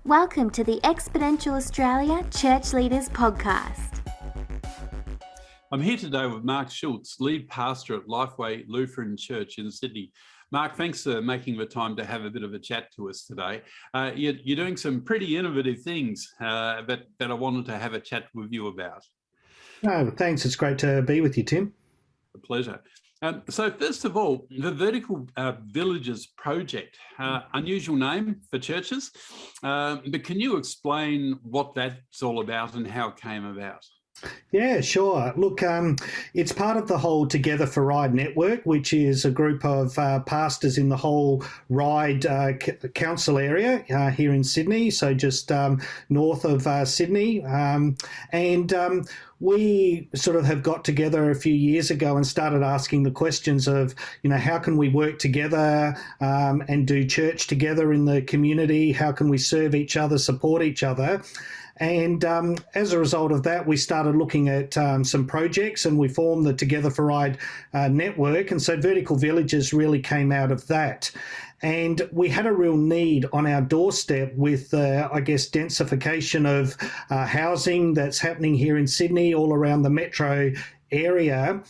Welcome to the Exponential Australia Church Leaders Podcast. I'm here today with Mark Schultz, lead pastor at Lifeway Lutheran Church in Sydney. Mark, thanks for making the time to have a bit of a chat to us today. You're doing some pretty innovative things that I wanted to have a chat with you about. Oh, thanks. It's great to be with you, Tim. A pleasure. So first of all, the Vertical Villages Project, unusual name for churches, but can you explain what that's all about and how it came about? Yeah, sure. Look, it's part of the whole Together for Ride network, which is a group of pastors in the whole Ride council area here in Sydney, so just north of Sydney. We sort of have got together a few years ago and started asking the questions of, how can we work together and do church together in the community? How can we serve each other, support each other? And as a result of that, we started looking at some projects and we formed the Together for Ride network. And so Vertical Villages really came out of that. And we had a real need on our doorstep with, densification of housing that's happening here in Sydney, all around the metro area.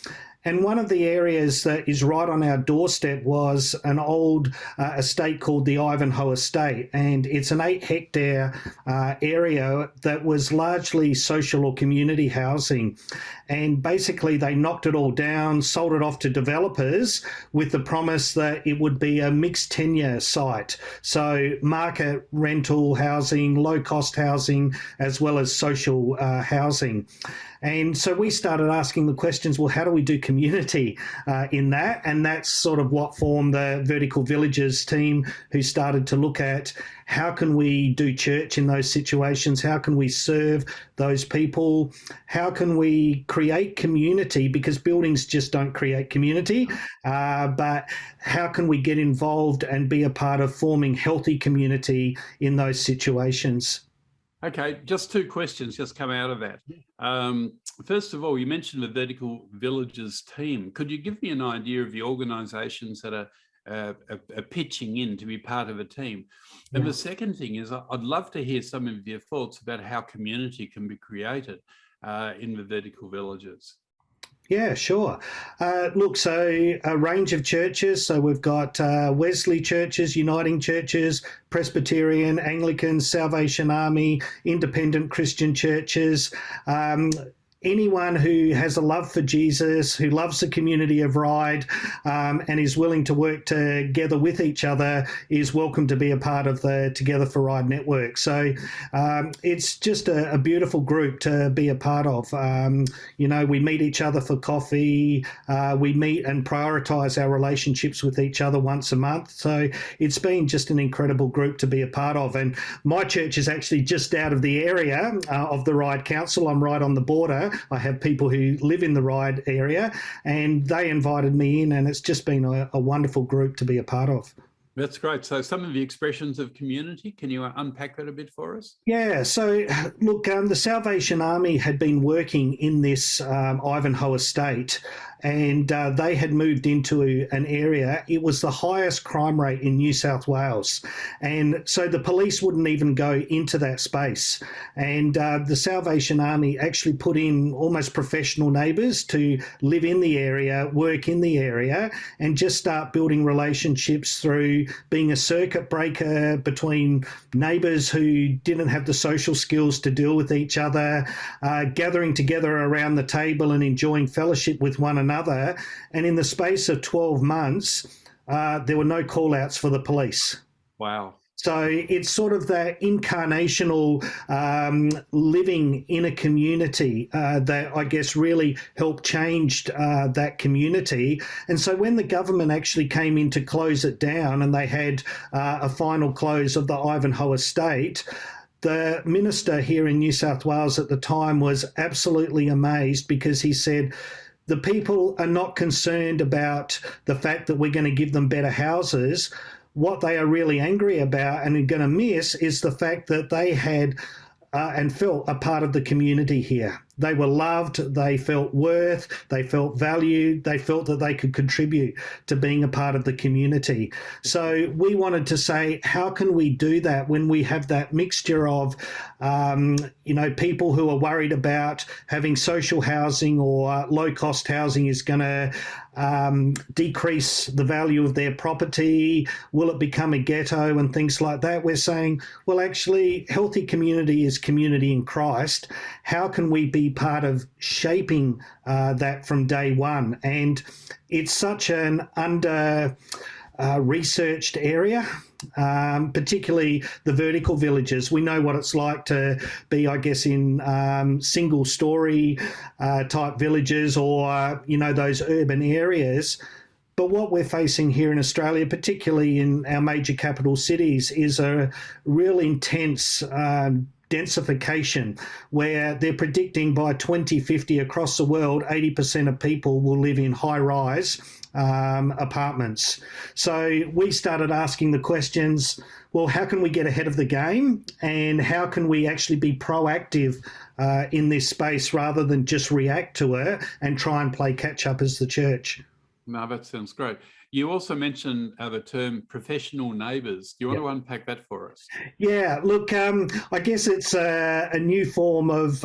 And one of the areas that is right on our doorstep was an old estate called the Ivanhoe Estate. And it's an 8-hectare area that was largely social or community housing. And basically they knocked it all down, sold it off to developers with the promise that it would be a mixed tenure site. So market rental housing, low cost housing, as well as social housing. And so we started asking the questions, well, how do we do community in that? And that's sort of what formed the Vertical Villages team, who started to look at how can we do church in those situations? How can we serve those people? How can we create community? Because buildings just don't create community, but how can we get involved and be a part of forming healthy community in those situations? Okay, just two questions just come out of that. First of all, you mentioned the Vertical Villages team. Could you give me an idea of the organisations that are pitching in to be part of a team? And the second thing is, I'd love to hear some of your thoughts about how community can be created in the Vertical Villages. Yeah, sure. So a range of churches. So we've got Wesley churches, Uniting churches, Presbyterian, Anglican, Salvation Army, independent Christian churches. Anyone who has a love for Jesus, who loves the community of Ride, and is willing to work together with each other is welcome to be a part of the Together for Ride network. So it's just a beautiful group to be a part of. We meet each other for coffee. We meet and prioritise our relationships with each other once a month. So it's been just an incredible group to be a part of. And my church is actually just out of the area of the Ride Council. I'm right on the border. I have people who live in the Ride area and they invited me in, and it's just been a wonderful group to be a part of. That's great. So some of the expressions of community, can you unpack that a bit for us? Yeah, so look, the Salvation Army had been working in this Ivanhoe estate, and they had moved into an area. It was the highest crime rate in New South Wales. And so the police wouldn't even go into that space. And the Salvation Army actually put in almost professional neighbours to live in the area, work in the area, and just start building relationships through being a circuit breaker between neighbours who didn't have the social skills to deal with each other, gathering together around the table and enjoying fellowship with one another. And in the space of 12 months, there were no call-outs for the police. Wow. So it's sort of that incarnational living in a community that I guess really helped change that community. And so when the government actually came in to close it down and they had a final close of the Ivanhoe estate, the minister here in New South Wales at the time was absolutely amazed, because he said, the people are not concerned about the fact that we're going to give them better houses. What they are really angry about and are going to miss is the fact that they had and felt a part of the community here. They were loved, they felt worth, they felt valued, they felt that they could contribute to being a part of the community. So we wanted to say, how can we do that when we have that mixture of, people who are worried about having social housing or low-cost housing is going to decrease the value of their property? Will it become a ghetto and things like that? We're saying, well, actually, healthy community is community in Christ. How can we be part of shaping that from day one? And it's such an under researched area, particularly the vertical villages. We know what it's like to be, I guess, in single story type villages or, those urban areas. But what we're facing here in Australia, particularly in our major capital cities, is a real intense densification, where they're predicting by 2050 across the world, 80% of people will live in high-rise apartments. So we started asking the questions, well, how can we get ahead of the game, and how can we actually be proactive in this space rather than just react to it and try and play catch up as the church? No, that sounds great. You also mentioned the term professional neighbours. Do you want to unpack that for us? Yeah, look, I guess it's a new form of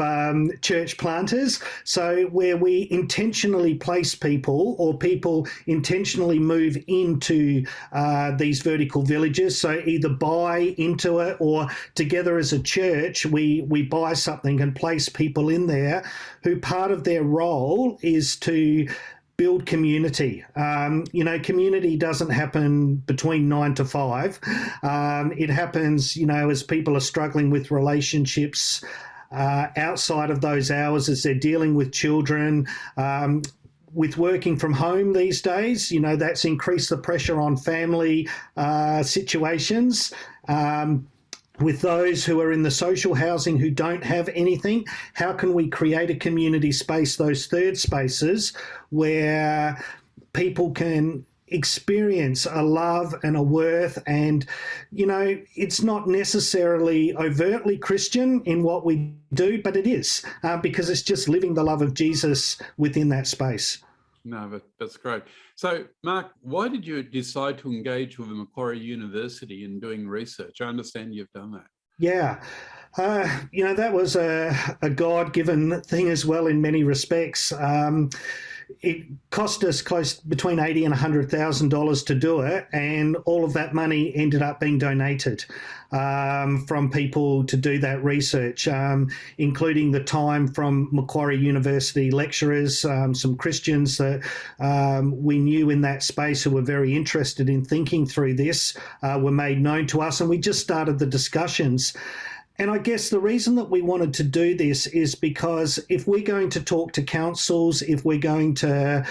church planters. So where we intentionally place people, or people intentionally move into these vertical villages. So either buy into it, or together as a church, we buy something and place people in there who part of their role is to build community. Community doesn't happen between 9 to 5. It happens, as people are struggling with relationships outside of those hours, as they're dealing with children. With working from home these days, that's increased the pressure on family situations. With those who are in the social housing who don't have anything, how can we create a community space, those third spaces, where people can experience a love and a worth? And, it's not necessarily overtly Christian in what we do, but it is, because it's just living the love of Jesus within that space. No, that's great. So, Mark, why did you decide to engage with Macquarie University in doing research? I understand you've done that. Yeah. That was a God-given thing as well in many respects. It cost us close between $80,000 and $100,000 to do it, and all of that money ended up being donated from people to do that research, including the time from Macquarie University lecturers, some Christians that we knew in that space who were very interested in thinking through this were made known to us, and we just started the discussions. And I guess the reason that we wanted to do this is because if we're going to talk to councils, if we're going to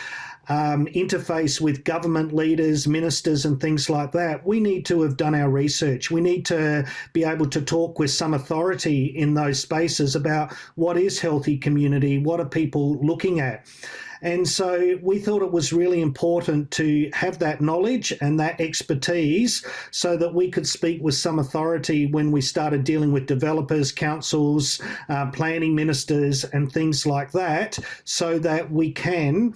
interface with government leaders, ministers and things like that, we need to have done our research. We need to be able to talk with some authority in those spaces about what is healthy community, what are people looking at. And so we thought it was really important to have that knowledge and that expertise so that we could speak with some authority when we started dealing with developers, councils, planning ministers and things like that, so that we can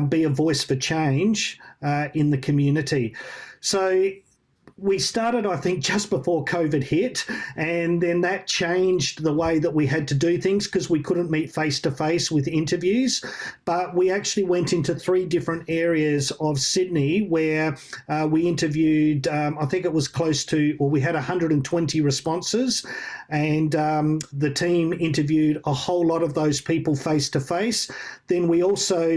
be a voice for change in the community. So we started, I think, just before COVID hit, and then that changed the way that we had to do things because we couldn't meet face-to-face with interviews. But we actually went into 3 different areas of Sydney where we interviewed, I think it was we had 120 responses, and the team interviewed a whole lot of those people face-to-face. Then we also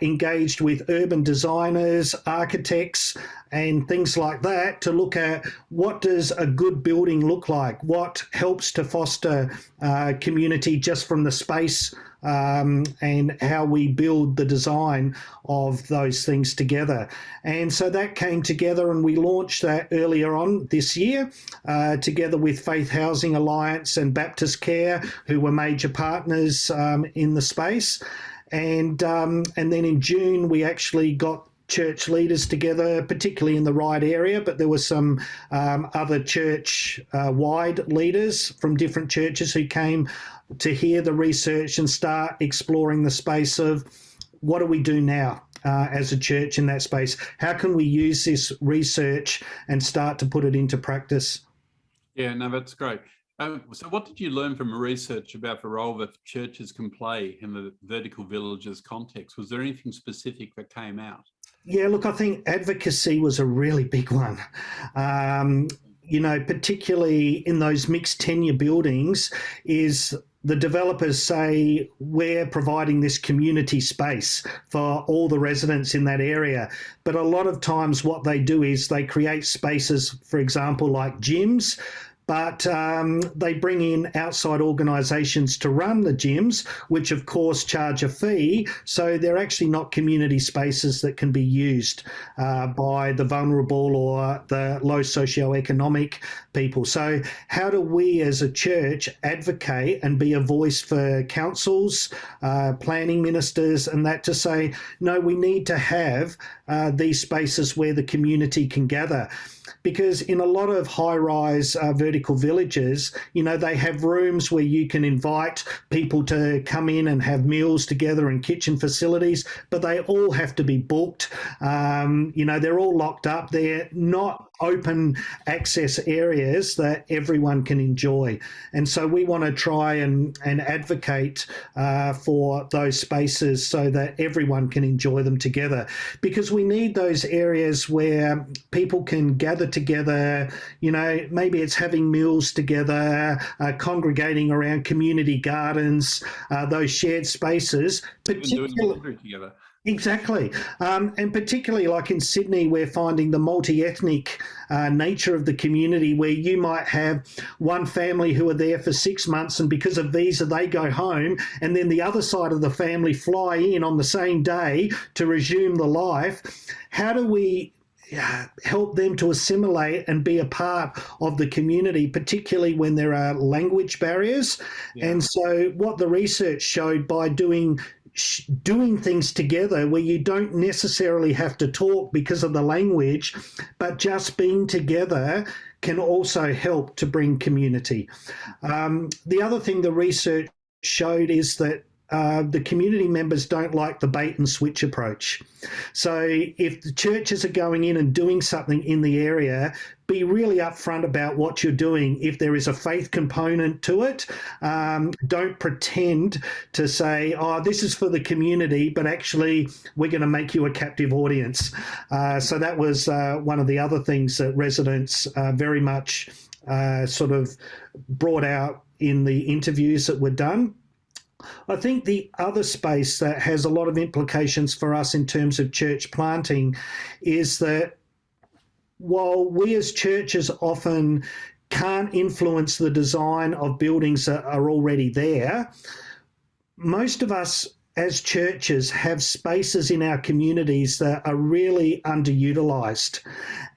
engaged with urban designers, architects, and things like that to look at what does a good building look like, what helps to foster community just from the space, and how we build the design of those things together. And so that came together, and we launched that earlier on this year together with Faith Housing Alliance and Baptist Care, who were major partners in the space. And then in June, we actually got church leaders together, particularly in the right area, but there were some other church-wide leaders from different churches who came to hear the research and start exploring the space of what do we do now as a church in that space? How can we use this research and start to put it into practice? Yeah, no, that's great. So what did you learn from research about the role that churches can play in the vertical villages context? Was there anything specific that came out? Yeah, look, I think advocacy was a really big one. Particularly in those mixed tenure buildings, is the developers say we're providing this community space for all the residents in that area. But a lot of times what they do is they create spaces, for example, like gyms, but they bring in outside organisations to run the gyms, which of course charge a fee. So they're actually not community spaces that can be used by the vulnerable or the low socioeconomic people. So how do we as a church advocate and be a voice for councils, planning ministers and that to say, no, we need to have these spaces where the community can gather? Because in a lot of high-rise vertical villages, they have rooms where you can invite people to come in and have meals together and kitchen facilities, but they all have to be booked. They're all locked up. They're not open access areas that everyone can enjoy. And so we want to try and advocate for those spaces so that everyone can enjoy them together, because we need those areas where people can gather together. Maybe it's having meals together, congregating around community gardens, those shared spaces, particularly doing laundry together. Exactly. And particularly like in Sydney, we're finding the multi-ethnic nature of the community, where you might have one family who are there for 6 months and because of visa they go home, and then the other side of the family fly in on the same day to resume the life. How do we help them to assimilate and be a part of the community, particularly when there are language barriers? Yeah. And so what the research showed, by doing things together where you don't necessarily have to talk because of the language, but just being together can also help to bring community. The other thing the research showed is that the community members don't like the bait and switch approach. So if the churches are going in and doing something in the area, be really upfront about what you're doing. If there is a faith component to it, don't pretend to say, oh, this is for the community, but actually we're going to make you a captive audience. So that was one of the other things that residents very much sort of brought out in the interviews that were done. I think the other space that has a lot of implications for us in terms of church planting is that while we as churches often can't influence the design of buildings that are already there, most of us as churches have spaces in our communities that are really underutilised.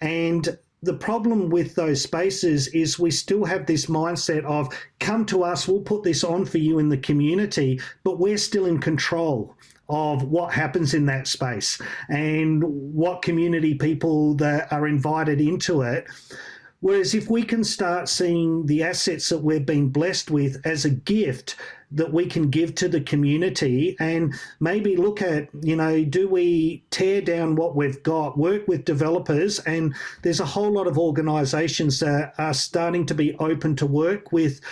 And the problem with those spaces is we still have this mindset of, come to us, we'll put this on for you in the community, but we're still in control of what happens in that space and what community people that are invited into it. Whereas if we can start seeing the assets that we've been blessed with as a gift that we can give to the community, and maybe look at, do we tear down what we've got, work with developers, and there's a whole lot of organisations that are starting to be open to work with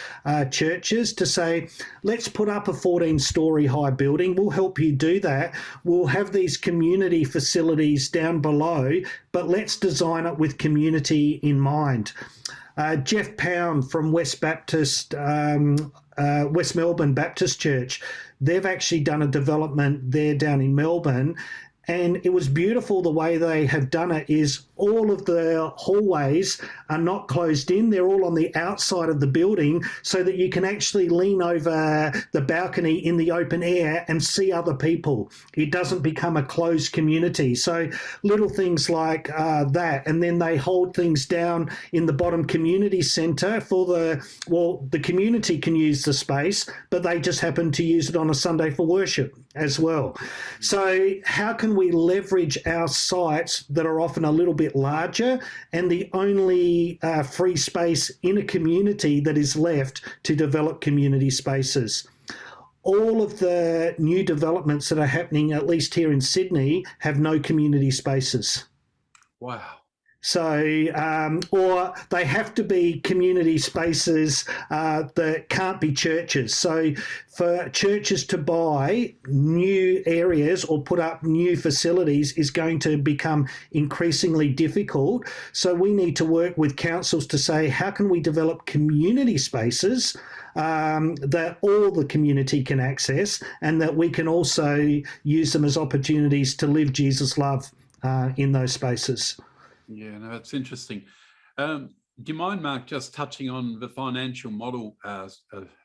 churches to say, let's put up a 14-storey high building, we'll help you do that, we'll have these community facilities down below, but let's design it with community in mind. Jeff Pound from West Melbourne Baptist Church, they've actually done a development there down in Melbourne, and it was beautiful. The way they have done it is all of the hallways are not closed in. They're all on the outside of the building so that you can actually lean over the balcony in the open air and see other people. It doesn't become a closed community. So little things like that. And then they hold things down in the bottom community centre for the community can use the space, but they just happen to use it on a Sunday for worship as well. So how can we leverage our sites that are often a little bit larger and the only free space in a community that is left to develop community spaces? All of the new developments that are happening, at least here in Sydney, have no community spaces. Wow. So, or they have to be community spaces that can't be churches. So for churches to buy new areas or put up new facilities is going to become increasingly difficult. So we need to work with councils to say, how can we develop community spaces that all the community can access, and that we can also use them as opportunities to live Jesus' love in those spaces. Yeah, no, that's interesting. Do you mind, Mark, just touching on the financial model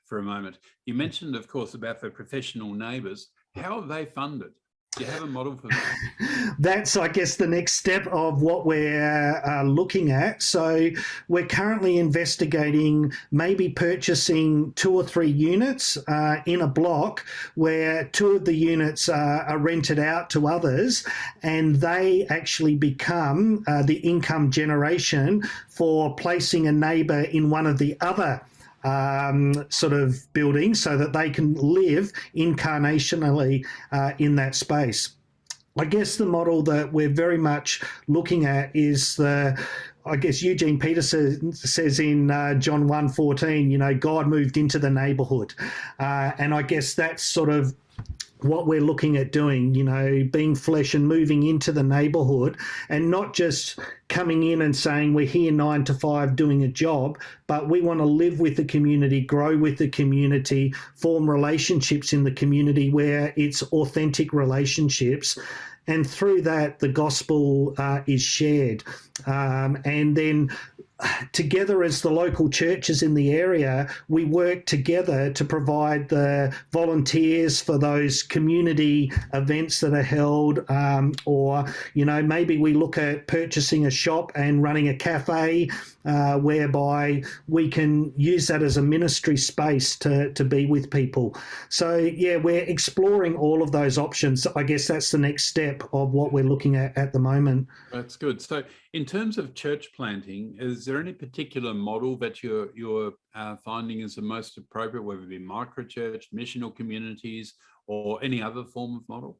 for a moment? You mentioned, of course, about the professional neighbours. How are they funded? Do you have a model for that? That's, I guess, the next step of what we're looking at. So we're currently investigating maybe purchasing 2 or 3 units in a block where 2 of the units are rented out to others, and they actually become the income generation for placing a neighbour in one of the other sort of buildings so that they can live incarnationally in that space. I guess the model that we're very much looking at is I guess Eugene Peterson says in John 1:14, God moved into the neighbourhood. And I guess that's sort of what we're looking at doing, being flesh and moving into the neighbourhood, and not just coming in and saying we're here 9 to 5 doing a job, but we want to live with the community, grow with the community, form relationships in the community where it's authentic relationships. And through that, the gospel is shared. And then together as the local churches in the area, we work together to provide the volunteers for those community events that are held, or, maybe we look at purchasing a shop and running a cafe whereby we can use that as a ministry space to be with people. So, yeah, we're exploring all of those options. I guess that's the next step of what we're looking at the moment. That's good. So in terms of church planting, is there any particular model that you're finding is the most appropriate, whether it be microchurch, missional communities, or any other form of model?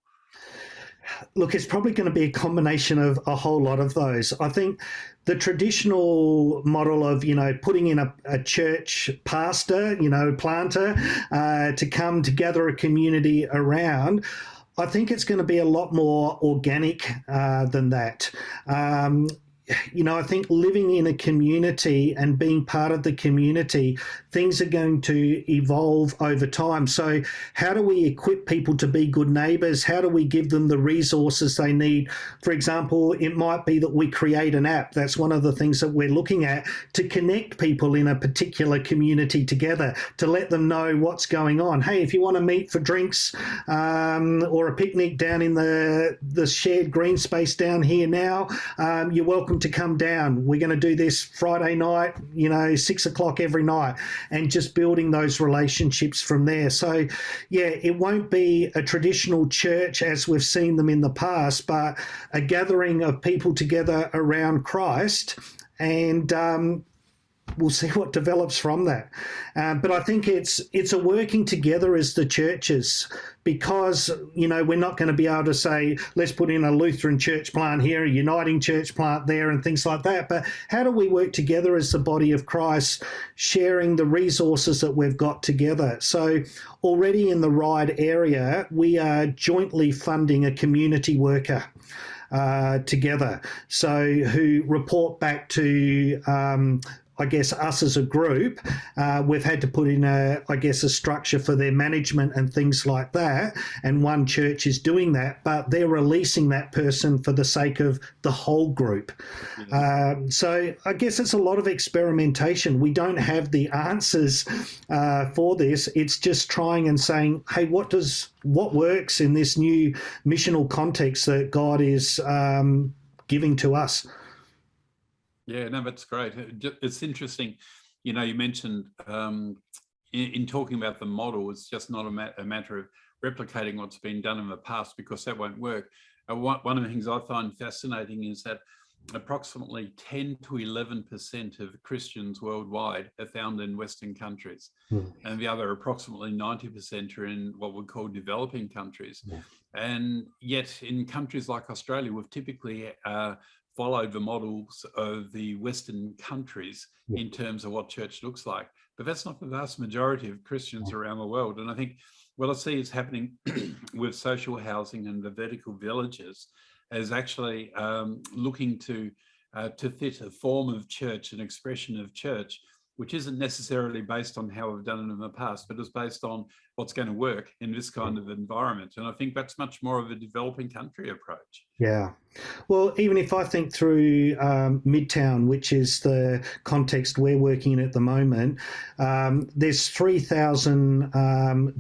Look, it's probably going to be a combination of a whole lot of those. I think the traditional model of, putting in a church pastor, planter, to come to gather a community around, I think it's going to be a lot more organic than that. I think living in a community and being part of the community, things are going to evolve over time. So how do we equip people to be good neighbours? How do we give them the resources they need? For example, it might be that we create an app. That's one of the things that we're looking at, to connect people in a particular community together, to let them know what's going on. Hey, if you want to meet for drinks or a picnic down in the shared green space down here now, you're welcome to come down. We're going to do this Friday night, 6 o'clock every night, and just building those relationships from there. So, yeah, it won't be a traditional church as we've seen them in the past, but a gathering of people together around Christ, and we'll see what develops from that. But I think it's a working together as the churches, because, we're not going to be able to say, let's put in a Lutheran church plant here, a Uniting church plant there, and things like that. But how do we work together as the body of Christ, sharing the resources that we've got together? So already in the Ryde area, we are jointly funding a community worker together, so who report back to I guess, us as a group, we've had to put in a structure for their management and things like that. And one church is doing that, but they're releasing that person for the sake of the whole group. So I guess it's a lot of experimentation. We don't have the answers for this. It's just trying and saying, hey, what works in this new missional context that God is giving to us? Yeah, no, that's great. It's interesting. You know, you mentioned in talking about the model, it's just not a matter of replicating what's been done in the past, because that won't work. One of the things I find fascinating is that approximately 10 to 11% of Christians worldwide are found in Western countries, and the other approximately 90% are in what we call developing countries. And yet in countries like Australia, we've typically followed the models of the Western countries in terms of what church looks like. But that's not the vast majority of Christians around the world. And I think what I see is happening with social housing and the vertical villages is actually looking to fit a form of church, an expression of church, which isn't necessarily based on how we've done it in the past, but is based on what's going to work in this kind of environment. And I think that's much more of a developing country approach. Yeah. Well, even if I think through Midtown, which is the context we're working in at the moment, there's 3,000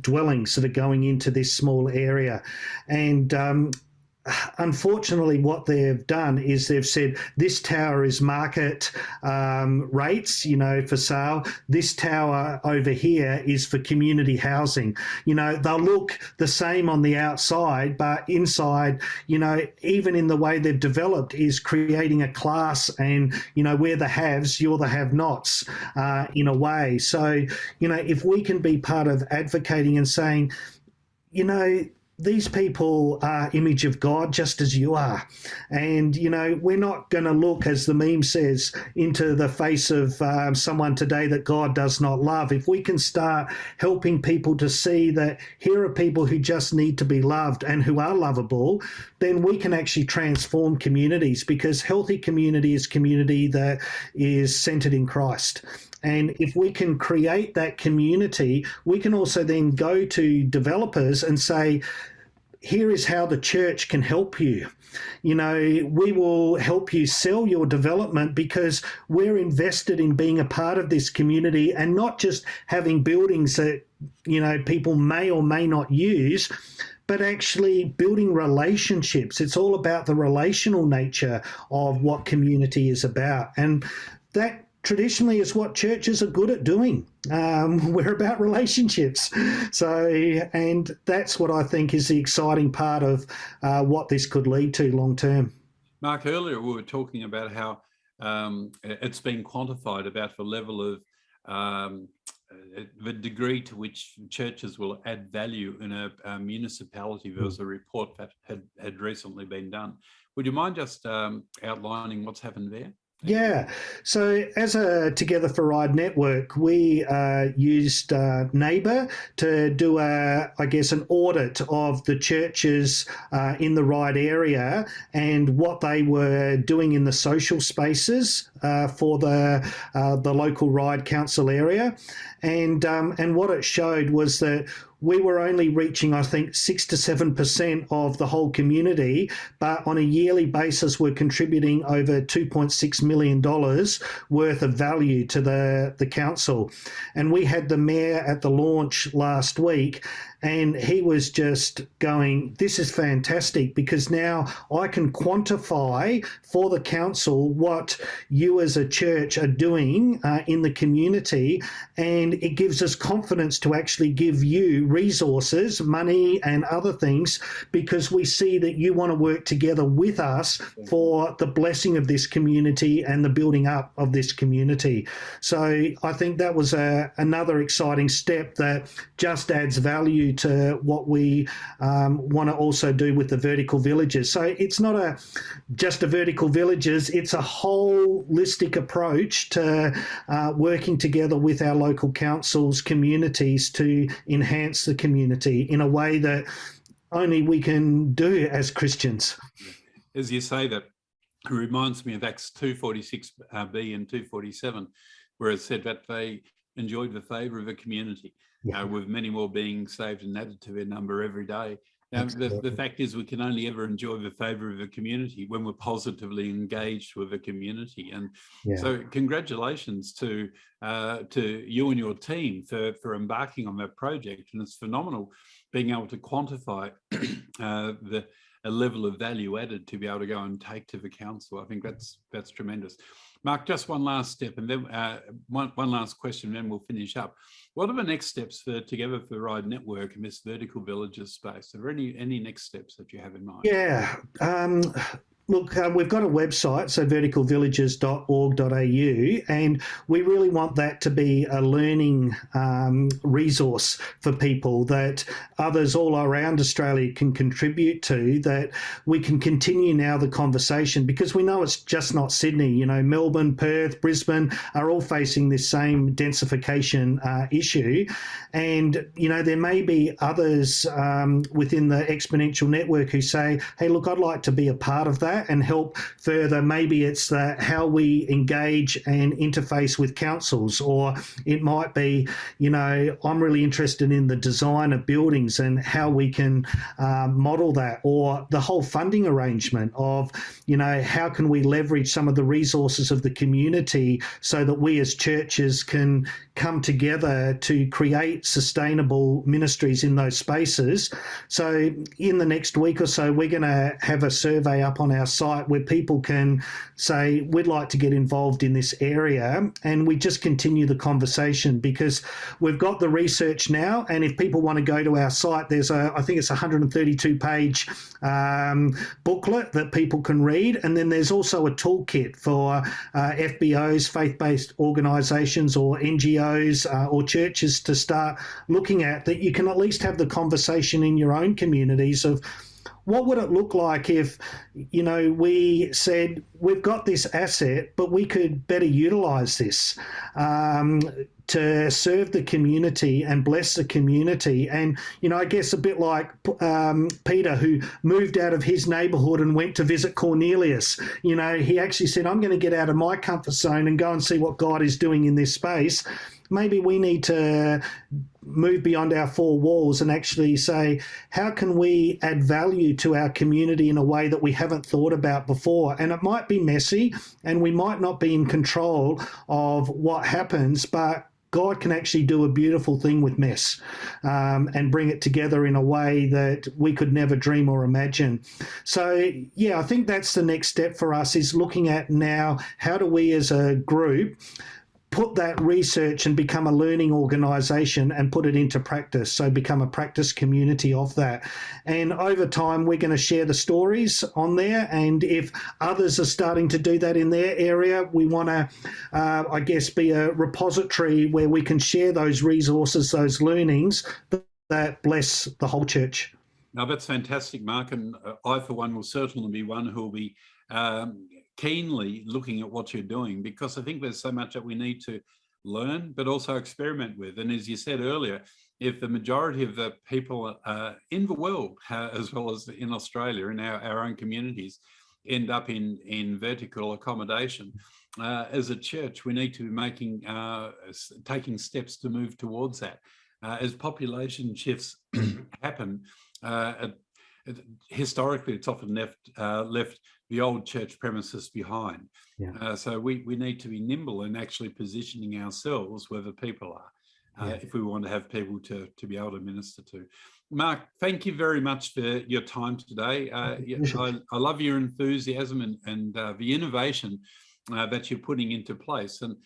dwellings that are going into this small area. And unfortunately, what they've done is they've said this tower is market rates, for sale. This tower over here is for community housing. They'll look the same on the outside, but inside, even in the way they've developed, is creating a class, and we're the haves, you're the have-nots, in a way. So, if we can be part of advocating and saying, these people are image of God just as you are. And, we're not going to look, as the meme says, into the face of someone today that God does not love. If we can start helping people to see that here are people who just need to be loved and who are lovable, then we can actually transform communities, because healthy community is community that is centered in Christ. And if we can create that community, we can also then go to developers and say, here is how the church can help you. We will help you sell your development because we're invested in being a part of this community, and not just having buildings that, people may or may not use, but actually building relationships. It's all about the relational nature of what community is about. And that traditionally is what churches are good at doing. We're about relationships. And that's what I think is the exciting part of what this could lead to long term. Mark, earlier we were talking about how it's been quantified about the level of the degree to which churches will add value in a municipality. There was a report that had recently been done. Would you mind just outlining what's happened there? Yeah. So as a Together for Ride network, we used Neighbour to do an audit of the churches in the Ride area and what they were doing in the social spaces for the local Ride Council area. And what it showed was that we were only reaching, I think, 6 to 7% of the whole community, but on a yearly basis, we're contributing over $2.6 million worth of value to the council. And we had the mayor at the launch last week, and he was just going, this is fantastic, because now I can quantify for the council what you as a church are doing in the community, and it gives us confidence to actually give you resources, money and other things, because we see that you want to work together with us for the blessing of this community and the building up of this community. So I think that was another exciting step that just adds value to what we want to also do with the vertical villages. So it's not just a vertical villages, it's a holistic approach to working together with our local councils, communities, to enhance the community in a way that only we can do as Christians. As you say that, it reminds me of Acts 2:46b and 2:47. where it said that they enjoyed the favour of a community, with many more being saved and added to their number every day. Now, the fact is, we can only ever enjoy the favour of a community when we're positively engaged with a community. And so congratulations to you and your team for embarking on that project. And it's phenomenal being able to quantify a level of value added to be able to go and take to the council. I think that's tremendous. Mark, just one last step, and then one last question, and then we'll finish up. What are the next steps for Together for the Ride Network in this vertical villages space? Are there any next steps that you have in mind? Yeah. Look, we've got a website, so verticalvillages.org.au, and we really want that to be a learning resource for people that others all around Australia can contribute to, that we can continue now the conversation, because we know it's just not Sydney. You know, Melbourne, Perth, Brisbane are all facing this same densification issue. And, you know, there may be others within the Exponential network who say, hey, look, I'd like to be a part of that and help further. Maybe it's how we engage and interface with councils, or it might be, you know, I'm really interested in the design of buildings and how we can model that, or the whole funding arrangement of, you know, how can we leverage some of the resources of the community so that we as churches can come together to create sustainable ministries in those spaces. So in the next week or so, we're going to have a survey up on our site where people can say, we'd like to get involved in this area, and we just continue the conversation, because we've got the research now, and if people want to go to our site, there's I think it's a 132-page booklet that people can read, and then there's also a toolkit for FBOs, faith-based organisations, or NGOs, or churches to start looking at, that you can at least have the conversation in your own communities of, what would it look like if, you know, we said, we've got this asset, but we could better utilise this to serve the community and bless the community. And, you know, I guess a bit like Peter, who moved out of his neighbourhood and went to visit Cornelius. You know, he actually said, I'm going to get out of my comfort zone and go and see what God is doing in this space. Maybe we need to move beyond our four walls and actually say, how can we add value to our community in a way that we haven't thought about before? And it might be messy, and we might not be in control of what happens, but God can actually do a beautiful thing with mess and bring it together in a way that we could never dream or imagine. So, yeah, I think that's the next step for us, is looking at now, how do we as a group put that research and become a learning organisation and put it into practice, so become a practice community of that. And over time, we're going to share the stories on there, and if others are starting to do that in their area, we want to, I guess, be a repository where we can share those resources, those learnings that bless the whole church. Now, that's fantastic, Mark, and I, for one, will certainly be one who will be keenly looking at what you're doing, because I think there's so much that we need to learn, but also experiment with. And as you said earlier, if the majority of the people in the world, as well as in Australia, in our own communities, end up in vertical accommodation, as a church, we need to be taking steps to move towards that. As population shifts happen, historically, it's often left the old church premises behind. So we need to be nimble in actually positioning ourselves where the people are, if we want to have people to be able to minister to. Mark, thank you very much for your time today. I love your enthusiasm and the innovation that you're putting into place. And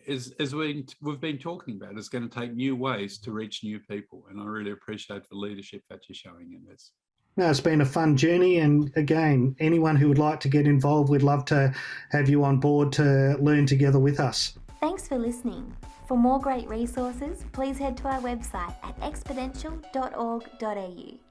as we've been talking about, it's going to take new ways to reach new people. And I really appreciate the leadership that you're showing in this. No, it's been a fun journey. And again, anyone who would like to get involved, we'd love to have you on board to learn together with us. Thanks for listening. For more great resources, please head to our website at exponential.org.au.